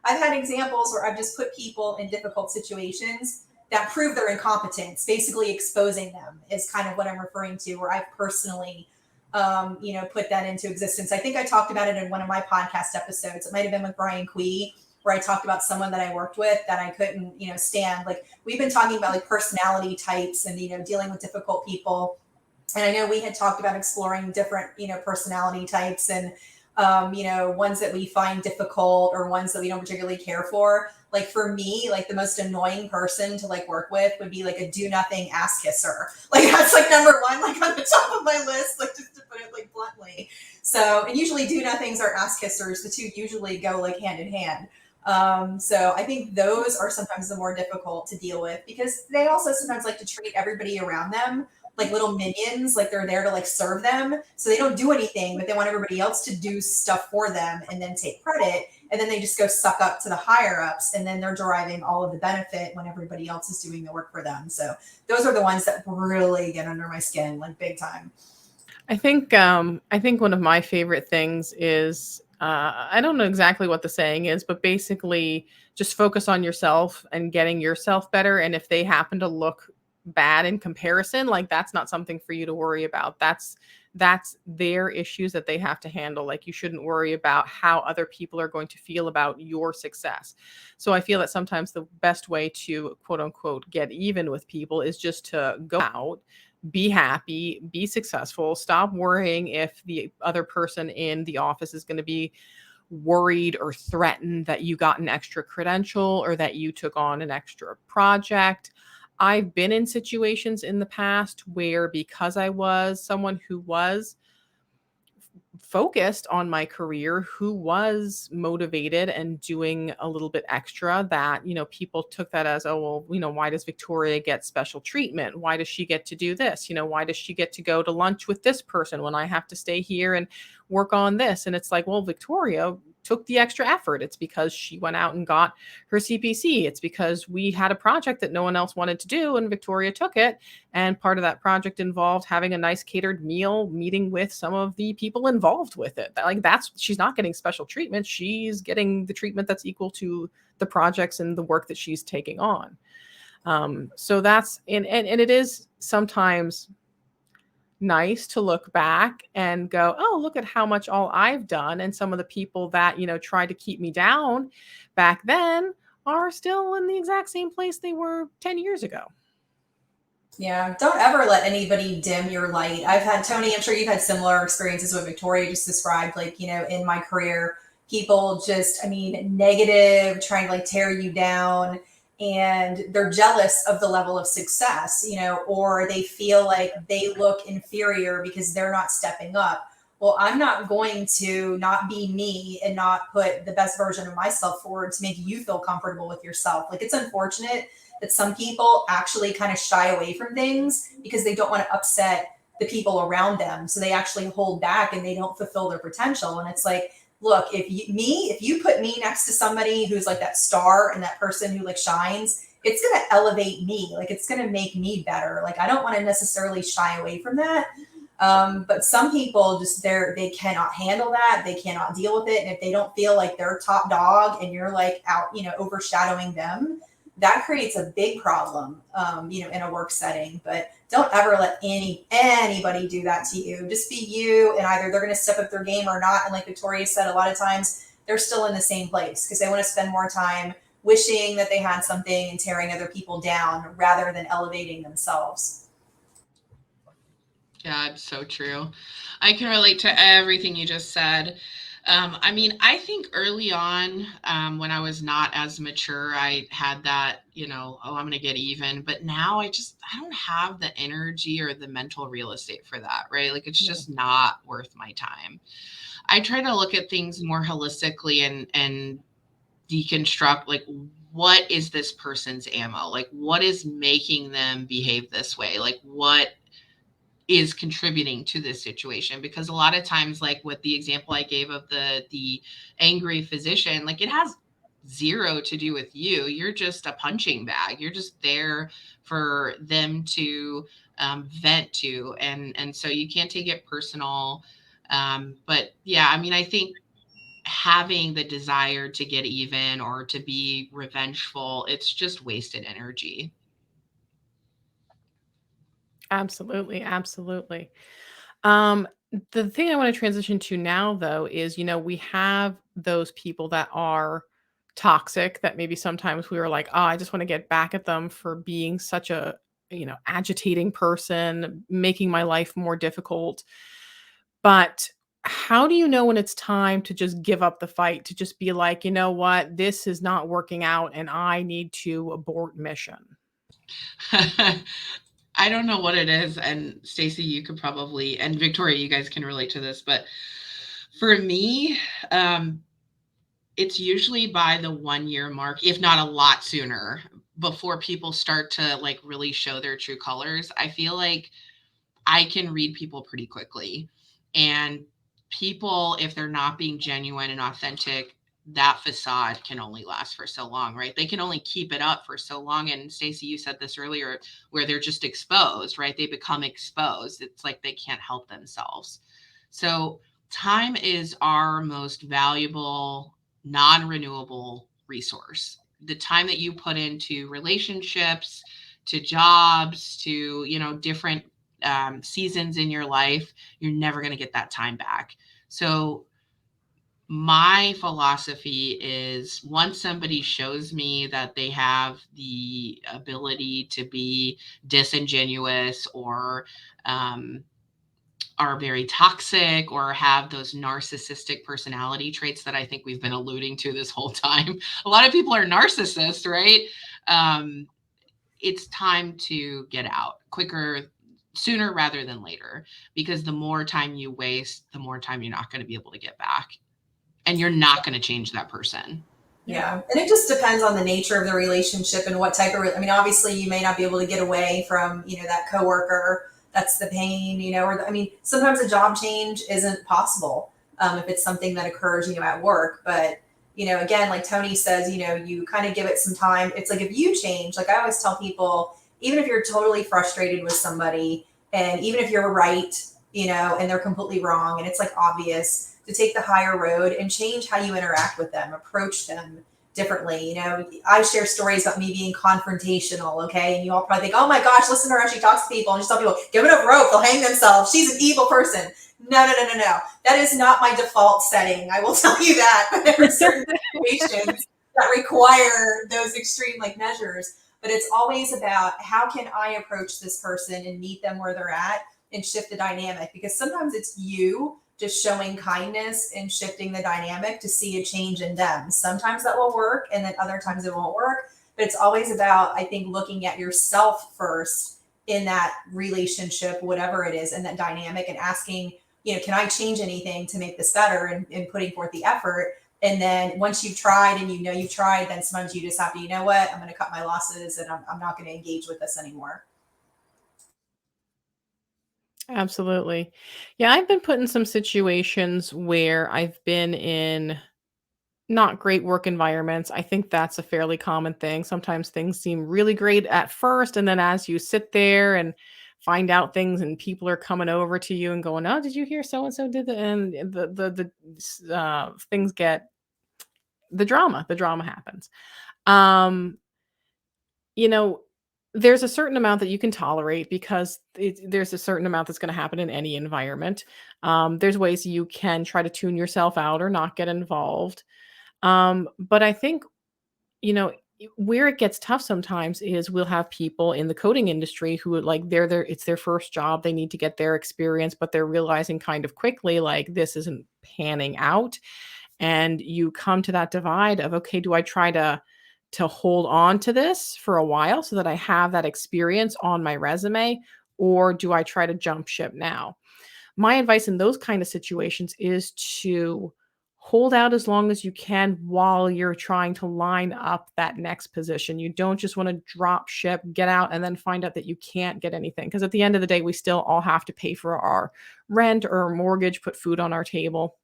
I've had examples where I've just put people in difficult situations that prove their incompetence, basically exposing them is kind of what I'm referring to, where I've personally, put that into existence. I think I talked about it in one of my podcast episodes. It might've been with Brian Quee, where I talked about someone that I worked with that I couldn't, stand. Like we've been talking about like personality types and, dealing with difficult people. And I know we had talked about exploring different, personality types and, ones that we find difficult or ones that we don't particularly care for. Like for me, like the most annoying person to like work with would be like a do nothing ass kisser. Like that's like number one, like on the top of my list, like just to put it like bluntly. So, and usually do nothings or ass kissers, the two usually go like hand in hand. So I think those are sometimes the more difficult to deal with because they also sometimes like to treat everybody around them like little minions, like they're there to like serve them. So they don't do anything, but they want everybody else to do stuff for them and then take credit. And then they just go suck up to the higher ups and then they're deriving all of the benefit when everybody else is doing the work for them. So those are the ones that really get under my skin, like big time. I think one of my favorite things is, I don't know exactly what the saying is, but basically just focus on yourself and getting yourself better. And if they happen to look bad in comparison, like that's not something for you to worry about. That's their issues that they have to handle. Like you shouldn't worry about how other people are going to feel about your success. So I feel that sometimes the best way to quote unquote get even with people is just to go out, be happy, be successful, stop worrying if the other person in the office is going to be worried or threatened that you got an extra credential or that you took on an extra project. I've been in situations in the past where because I was someone who was focused on my career, who was motivated and doing a little bit extra, that, people took that as, oh, well, why does Victoria get special treatment? Why does she get to do this? Why does she get to go to lunch with this person when I have to stay here and work on this? And it's like, well, Victoria took the extra effort. It's because she went out and got her CPC. It's because we had a project that no one else wanted to do and Victoria took it. And part of that project involved having a nice catered meal, meeting with some of the people involved with it. Like she's not getting special treatment. She's getting the treatment that's equal to the projects and the work that she's taking on. So that's, and it is sometimes nice to look back and go, oh, look at how much all I've done. And some of the people that, tried to keep me down back then are still in the exact same place they were 10 years ago. Yeah. Don't ever let anybody dim your light. I've had, Tony, I'm sure you've had similar experiences with Victoria just described, like, in my career, people just, negative, trying to like tear you down. And they're jealous of the level of success, or they feel like they look inferior because they're not stepping up. Well, I'm not going to not be me and not put the best version of myself forward to make you feel comfortable with yourself. Like it's unfortunate that some people actually kind of shy away from things because they don't want to upset the people around them. So they actually hold back and they don't fulfill their potential. And it's like, look, if you put me next to somebody who's like that star and that person who like shines, it's going to elevate me. Like it's going to make me better. Like I don't want to necessarily shy away from that. But some people just they cannot handle that. They cannot deal with it. And if they don't feel like they're top dog and you're like out, overshadowing them, that creates a big problem, in a work setting. But don't ever let anybody do that to you. Just be you, and either they're going to step up their game or not. And like Victoria said, a lot of times they're still in the same place because they want to spend more time wishing that they had something and tearing other people down rather than elevating themselves. Yeah, it's so true. I can relate to everything you just said. I think early on, when I was not as mature, I had that, I'm going to get even. But now I don't have the energy or the mental real estate for that, right? Like it's just not worth my time. I try to look at things more holistically and deconstruct, like, what is this person's ammo? Like, what is making them behave this way? Like, what is contributing to this situation? Because a lot of times, like with the example I gave of the angry physician, like it has zero to do with you. You're just a punching bag. You're just there for them to vent to, and so you can't take it personal. But yeah, I think having the desire to get even or to be revengeful, it's just wasted energy. Absolutely, absolutely. Um, the thing I want to transition to now, though, is we have those people that are toxic that maybe sometimes we were like, oh, I just want to get back at them for being such a agitating person, making my life more difficult. But how do you know when it's time to just give up the fight, to just be like, you know what, this is not working out and I need to abort mission? I don't know what it is, and Stacy, you could probably, and Victoria, you guys can relate to this, but for me, it's usually by the 1 year mark, if not a lot sooner, before people start to like really show their true colors. I feel like I can read people pretty quickly, and people, if they're not being genuine and authentic, that facade can only last for so long, right? They can only keep it up for so long. And Stacey, you said this earlier, where they're just exposed, right? They become exposed. It's like they can't help themselves. So time is our most valuable, non-renewable resource. The time that you put into relationships, to jobs, to, different seasons in your life, you're never going to get that time back. So my philosophy is, once somebody shows me that they have the ability to be disingenuous or are very toxic or have those narcissistic personality traits that I think we've been alluding to this whole time. A lot of people are narcissists, right? It's time to get out sooner rather than later, because the more time you waste, the more time you're not going to be able to get back. And you're not going to change that person. Yeah. And it just depends on the nature of the relationship and what type of, obviously you may not be able to get away from, that coworker. That's the pain, or sometimes a job change isn't possible if it's something that occurs, at work. But, again, like Tony says, you kind of give it some time. It's like if you change, like I always tell people, even if you're totally frustrated with somebody and even if you're right, and they're completely wrong and it's like obvious, to take the higher road and change how you interact with them, approach them differently. I share stories about me being confrontational, okay? And you all probably think, oh my gosh, listen to her, she talks to people. And just tell people, give it a rope, they'll hang themselves. She's an evil person. No. That is not my default setting. I will tell you that. But there are certain situations that require those extreme measures. But it's always about, how can I approach this person and meet them where they're at and shift the dynamic? Because sometimes it's you just showing kindness and shifting the dynamic to see a change in them. Sometimes that will work, and then other times it won't work. But it's always about, I think, looking at yourself first in that relationship, whatever it is, and that dynamic, and asking, can I change anything to make this better, and putting forth the effort. And then once you've tried and you've tried, then sometimes you just have to, I'm going to cut my losses and I'm not going to engage with this anymore. Absolutely. Yeah, I've been put in some situations where I've been in not great work environments. I think that's a fairly common thing. Sometimes things seem really great at first, and then as you sit there and find out things, and people are coming over to you and going, "Oh, did you hear so and so did the," and things get the drama happens. Um, you know, there's a certain amount that you can tolerate because there's a certain amount that's going to happen in any environment. There's ways you can try to tune yourself out or not get involved. But I think, you know, where it gets tough sometimes is we'll have people in the coding industry who would like it's their first job. They need to get their experience, but they're realizing kind of quickly like this isn't panning out. And you come to that divide of, okay, do I try to hold on to this for a while so that I have that experience on my resume, or do I try to jump ship now? My advice in those kind of situations is to hold out as long as you can while you're trying to line up that next position. You don't just want to drop ship, get out, and then find out that you can't get anything. Because at the end of the day, we still all have to pay for our rent or our mortgage, put food on our table.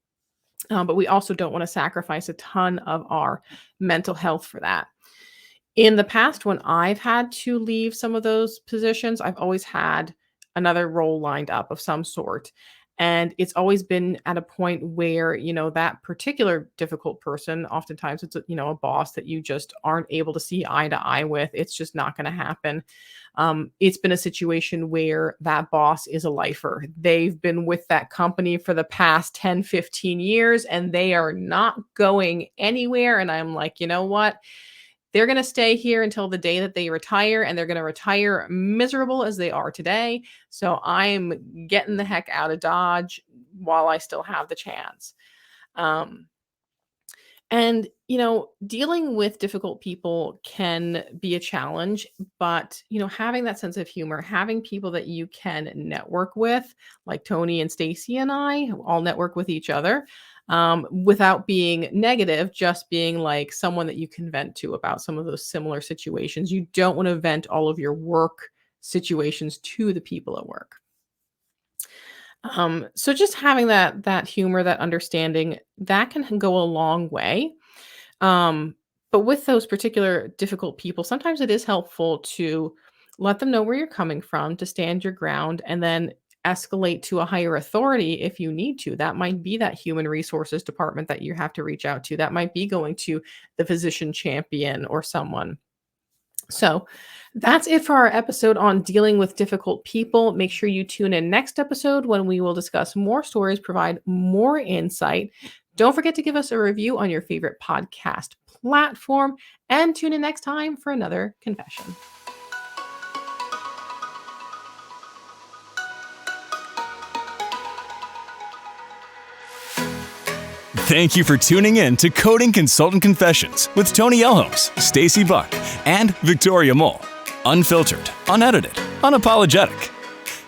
But we also don't want to sacrifice a ton of our mental health for that. In the past, when I've had to leave some of those positions, I've always had another role lined up of some sort. And it's always been at a point where, that particular difficult person, oftentimes it's, a boss that you just aren't able to see eye to eye with. It's just not going to happen. It's been a situation where that boss is a lifer. They've been with that company for the past 10, 15 years, and they are not going anywhere. And I'm like, you know what? They're going to stay here until the day that they retire, and they're going to retire miserable as they are today. So I'm getting the heck out of Dodge while I still have the chance. And, dealing with difficult people can be a challenge, but, having that sense of humor, having people that you can network with, like Tony and Stacy and I all network with each other, without being negative, just being like someone that you can vent to about some of those similar situations. You don't want to vent all of your work situations to the people at work. So just having that humor, that understanding, that can go a long way. But with those particular difficult people, sometimes it is helpful to let them know where you're coming from, to stand your ground, and then escalate to a higher authority if you need to. That might be that human resources department that you have to reach out to. That might be going to the physician champion or someone. So that's it for our episode on dealing with difficult people. Make sure you tune in next episode when we will discuss more stories, provide more insight. Don't forget to give us a review on your favorite podcast platform, and tune in next time for another confession. Thank you for tuning in to Coding Consultant Confessions with Tony Elholmes, Stacy Buck, and Victoria Mole. Unfiltered, unedited, unapologetic.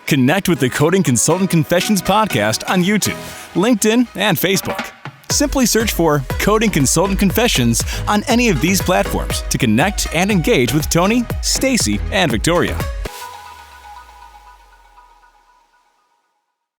Connect with the Coding Consultant Confessions podcast on YouTube, LinkedIn, and Facebook. Simply search for Coding Consultant Confessions on any of these platforms to connect and engage with Tony, Stacy, and Victoria.